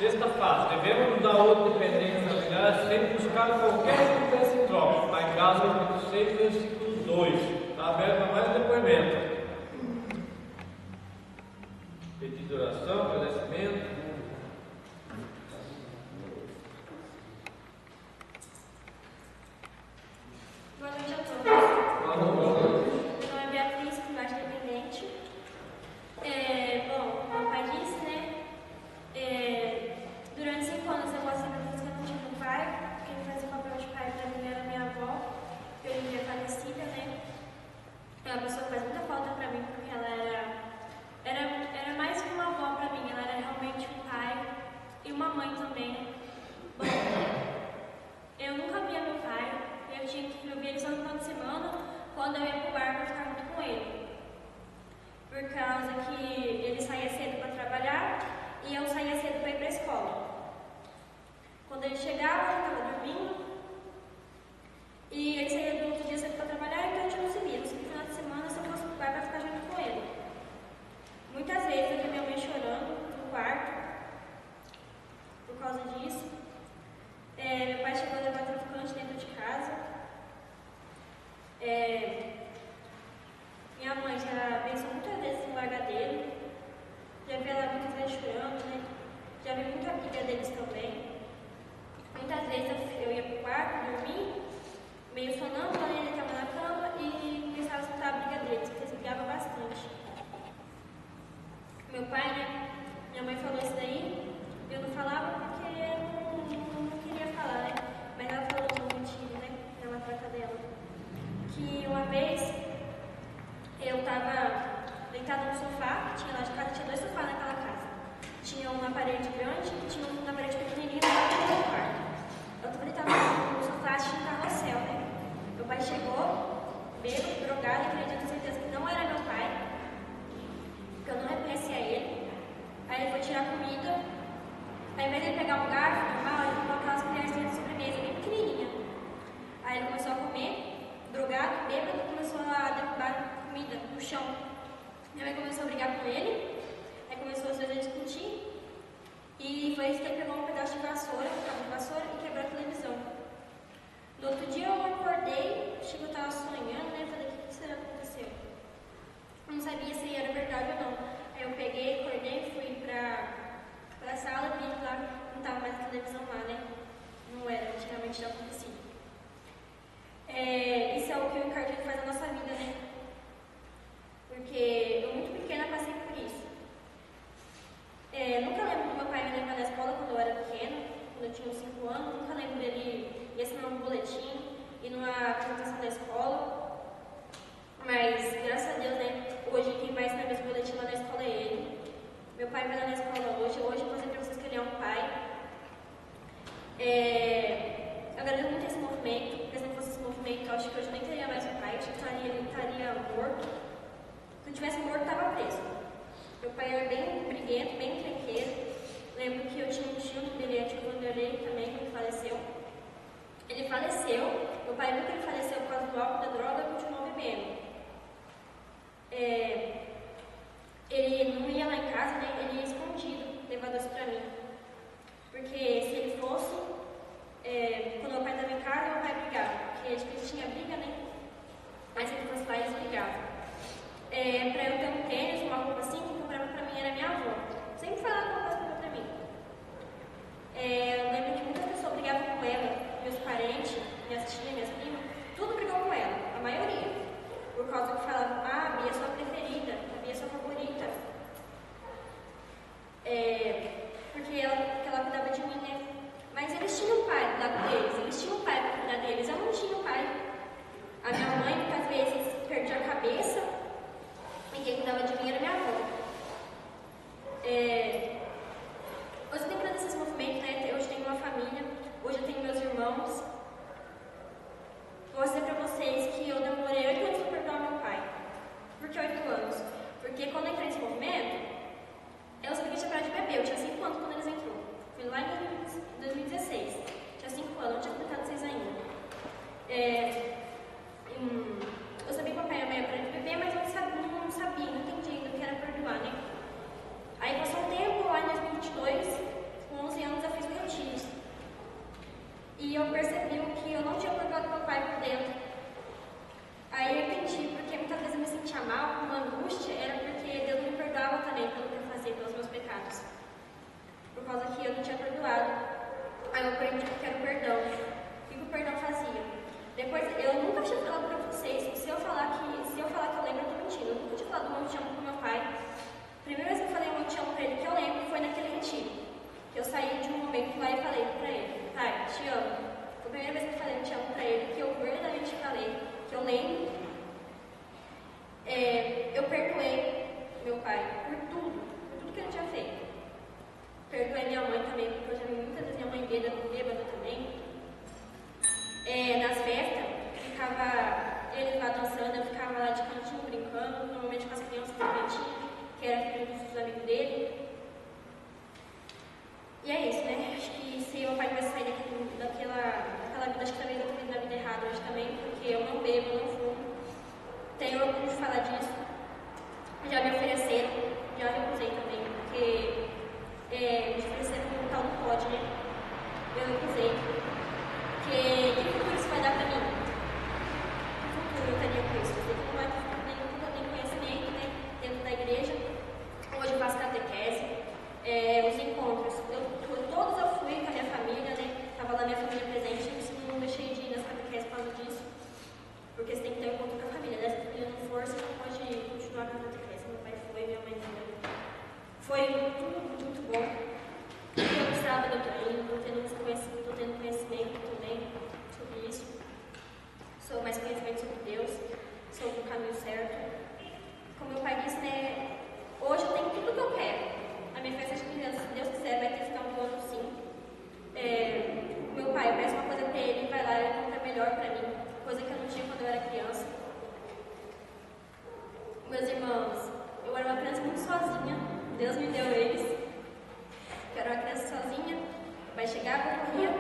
Sexta fase, devemos dar outra dependência familiar sem buscar qualquer interesse em troca. Está em Gálatas capítulo 6, versículo 2. Está aberto para mais depoimento. Pedido de oração, agradecimento. Boa noite a todos. Meu nome é Beatriz, filhagem dependente. Bom, meu pai disse, né? Durante 5 anos eu passei por coisas que eu não tive um pai. Quem fazia o papel de pai para mim era minha avó, que hoje em dia é falecida, né? É uma pessoa que faz muita falta para mim, porque ela era mais que uma avó para mim, ela era realmente um pai e uma mãe também, né? Bom, eu nunca via meu pai. Eu via ele só no final de semana, quando eu ia pro bar para ficar junto com ele. Por causa que ele saía cedo para trabalhar e eu saía cedo para ir para a escola. Quando ele chegava, eu estava dormindo e ele saía do outro dia cedo para trabalhar, então a gente não se via. No final de semana, se eu fosse pro bar para ficar junto com ele. Muitas vezes eu via minha mãe chorando no quarto por causa disso. Meu pai chegou a levar traficante dentro de casa. Minha mãe já pensou muitas vezes em largar dele. Já vi ela muitas vezes chorando, né? Já vi muita briga deles também. Muitas vezes eu ia pro quarto, dormir, meio sonâmbula, ele estava na cama e começava a escutar a briga deles, porque eles brigavam bastante. Meu pai, né? Minha mãe falou isso daí, eu não falava porque eu não queria falar, né? Mas ela falou no motivo, né? Na troca dela. Que uma vez eu estava deitada no sofá, tinha lá de casa, tinha 2 sofás naquela casa. Tinha um na parede grande e tinha um na parede pequenininha no quarto. Eu estava deitada no sofá, tinha um carrossel, né? Meu pai chegou, bêbado, drogado, e acredito com certeza que não era meu pai, porque eu não reconhecia ele. Aí ele foi tirar comida, ao invés de ele pegar um garfo normal, ele colocou aquelas colherzinhas de sobremesa bem pequenininha. Aí ele começou a comer, drogado, bêbado, começou a derrubar comida no chão. Minha mãe começou a brigar com ele, aí começou os dois a discutir, e foi isso que ele pegou um pedaço de vassoura, um cabo de vassoura, e quebrou a televisão. No outro dia eu acordei, achei que eu estava sonhando, né? Falei, o que será que aconteceu? Eu não sabia se era verdade ou não. Aí eu peguei, acordei, fui pra sala, vi que lá não estava mais a televisão lá, né? Não era, antigamente já acontecia. Isso é o que o cardeal faz na nossa vida, né? Porque eu muito pequena passei por isso. Nunca lembro do meu pai me levar na escola quando eu era pequena, quando eu tinha uns 5 anos. Nunca lembro dele ir assinar um boletim, ir numa apresentação da escola. Mas, graças a Deus, né? Hoje quem vai assinar meus boletins lá na escola é ele. Meu pai vai lá na escola hoje. Hoje eu vou dizer pra vocês que ele é um pai. Eu agradeço muito esse movimento, porque se não fosse esse movimento, eu acho que hoje eu nem teria mais um pai, ele estaria morto. Se eu tivesse morto, estava preso. Meu pai era bem briguento, bem encrenqueiro. Lembro que eu tinha um tio dele, o Vanderlei também, que faleceu. Ele faleceu, meu pai viu que ele faleceu por causa do álcool, da droga, e continuou bebendo. Ele não ia lá em casa, né? Ele ia escondido, levar doce pra mim. Porque se ele fosse, quando meu pai estava em casa, meu pai brigava. Porque eles tinham briga, né? Mas se ele fosse lá, eles brigavam. Pra eu ter um tênis, uma roupa assim, quem comprava pra mim era minha avó. Sempre falava que ela comprava pra mim. Eu lembro que muitas pessoas brigavam com ela, meus parentes, minhas tias, minhas primas, tudo brigou com ela, a maioria. Por causa que falavam, a Bia é sua preferida, a Bia é sua favorita. Porque ela cuidava de mim, né? Mas eles tinham um pai do lado deles, eles tinham um pai para cuidar deles, eu não tinha um pai. A minha mãe, muitas vezes, perdia a cabeça, e quem cuidava de mim era minha avó. Hoje eu tenho que esses movimentos, né? Hoje eu tenho uma família, hoje eu tenho meus irmãos. Vou dizer pra vocês que eu demorei 8 anos para perdoar meu pai. Por que 8 anos? Porque quando eu entrei nesse movimento, eu sabia que tinha parado de beber. Eu tinha 5 anos quando eles entrou. Fui lá em 2016. Tinha 5 anos, não tinha completado 6 ainda. Eu sabia que o papai e a mãe iam parar de beber, mas eu não sabia, não entendia ainda o que era perdoar. eu não bebo, eu não fumo. Tenho orgulho de falar disso. Já me ofereceram, já recusei também, porque me ofereceram um tal não pode, né? Eu recusei. Porque que futuro isso vai dar pra mim? Que futuro eu teria com isso? Eu sei que não vai ter nem conhecimento, né? Dentro da igreja. Hoje eu faço catequese, os encontros. Todos eu fui com a minha família, né? Estava lá minha família presente, eu não deixei de ir nas catequeses por causa disso. Porque você tem que ter um encontro com a família, né? Se a família não for, você não pode continuar com a catequese. Meu pai foi, minha mãe foi. Foi tudo muito bom. Eu estava estou tendo conhecimento também sobre isso. Sou mais conhecimento sobre Deus, sobre o caminho certo. Como meu pai disse, né? Hoje eu tenho tudo que eu quero. A minha festa de criança, se Deus quiser, vai ter final do ano sim. Meu pai, eu peço uma coisa pra ele, vai lá e ele compra melhor pra mim. Coisa que eu não tinha quando eu era criança. Meus irmãos, eu era uma criança muito sozinha. Deus me deu eles. Eu era uma criança sozinha. Vai chegar, eu corria